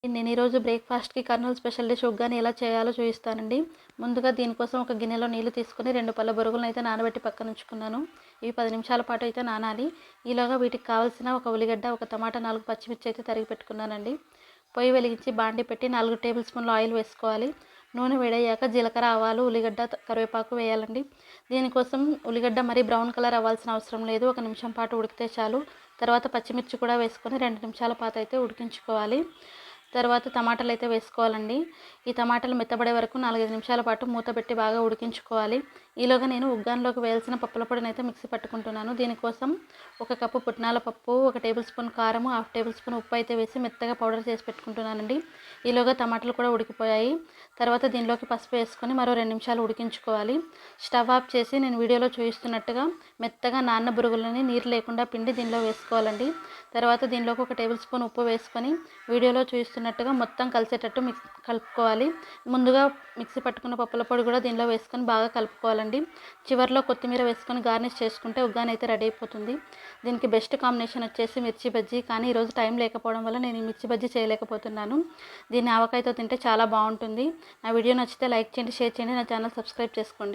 నేను ఈరోజు బ్రేక్‌ఫాస్ట్‌కి కర్నూలు స్పెషల్ డిష్ ఉగ్గాని ఎలా చేయాలో చూపిస్తానండి. ముందుగా దీనికోసం ఒక గిన్నెలో నీళ్లు తీసుకొని 2 పళ్ళ బొరుగులనైతే నానబెట్టి పక్కన ఉంచుకున్నాను. ఇవి 10 నిమిషాల పాటు అయితే నానాలి. ఈలోగా వీటికి కావాల్సిన ఒక ఉల్లిగడ్డ, ఒక టమాటా, 4 పచ్చిమిర్చి అయితే తరిగి పెట్టుకున్నానండి. పొయ్యి వెలిగించి బాండీ పెట్టి 4 టేబుల్ స్పూన్ల ఆయిల్ వేసుకోవాలి. నూనె వేడయ్యాక జీలకర్ర, ఆవాలు, ఉల్లిగడ్డ, కరివేపాకు వేయాలండి. దీనికోసం ఉల్లిగడ్డ మరీ బ్రౌన్ కలర్ అవ్వాల్సిన అవసరం లేదు. 1 నిమిషం పాటు ఉడికితే చాలు. తర్వాత పచ్చిమిర్చి కూడా వేసుకొని 2 నిమిషాల పాటు అయితే ఉడికించుకోవాలి. తర్వాత టమాటాలు అయితే వేసుకోవాలండి. ఈ టమాటాలు మెత్తబడే వరకు 4, 5 నిమిషాల పాటు మూత పెట్టి బాగా ఉడికించుకోవాలి. ఈలోగా నేను ఉగ్గానిలోకి వేయాల్సిన పప్పుల పొడిని అయితే మిక్సీ పట్టుకుంటున్నాను. దీనికోసం 1 కప్పు పుట్నాల పప్పు, 1 టేబుల్ స్పూన్ కారం, 1/2 టేబుల్ స్పూన్ ఉప్పు అయితే వేసి మెత్తగా పౌడర్ చేసి పెట్టుకుంటున్నానండి. ఈలోగా టమాటాలు కూడా ఉడికిపోయాయి. తర్వాత దీనిలోకి పసుపు వేసుకొని మరో 2 నిమిషాలు ఉడికించుకోవాలి. స్టవ్ ఆఫ్ చేసి నేను వీడియోలో చూపిస్తున్నట్టుగా మెత్తగా నాన్న బురుగులని నీరు లేకుండా పిండి దీనిలో వేసుకోవాలండి. తర్వాత దీనిలోకి 1 టేబుల్ స్పూన్ ఉప్పు వేసుకొని వీడియోలో చూపిస్తున్నట్టుగా మొత్తం కలిసేటట్టు కలుపుకోవాలి. ముందుగా మిక్సీ పట్టుకున్న పప్పుల పొడి కూడా దీనిలో వేసుకొని బాగా కలుపుకోవాలండి. చివరిలో కొత్తిమీర వేసుకొని గార్నిష్ చేసుకుంటే ఉగ్గాని అయితే రెడీ అయిపోతుంది. దీనికి బెస్ట్ కాంబినేషన్ వచ్చేసి మిర్చి బజ్జీ, కానీ ఈరోజు టైం లేకపోవడం వల్ల నేను ఈ మిర్చి బజ్జీ చేయలేకపోతున్నాను. దీన్ని ఆవకాయతో తింటే చాలా బాగుంటుంది. నా వీడియో నచ్చితే లైక్ చేయండి, షేర్ చేయండి, నా ఛానల్ సబ్స్క్రైబ్ చేసుకోండి.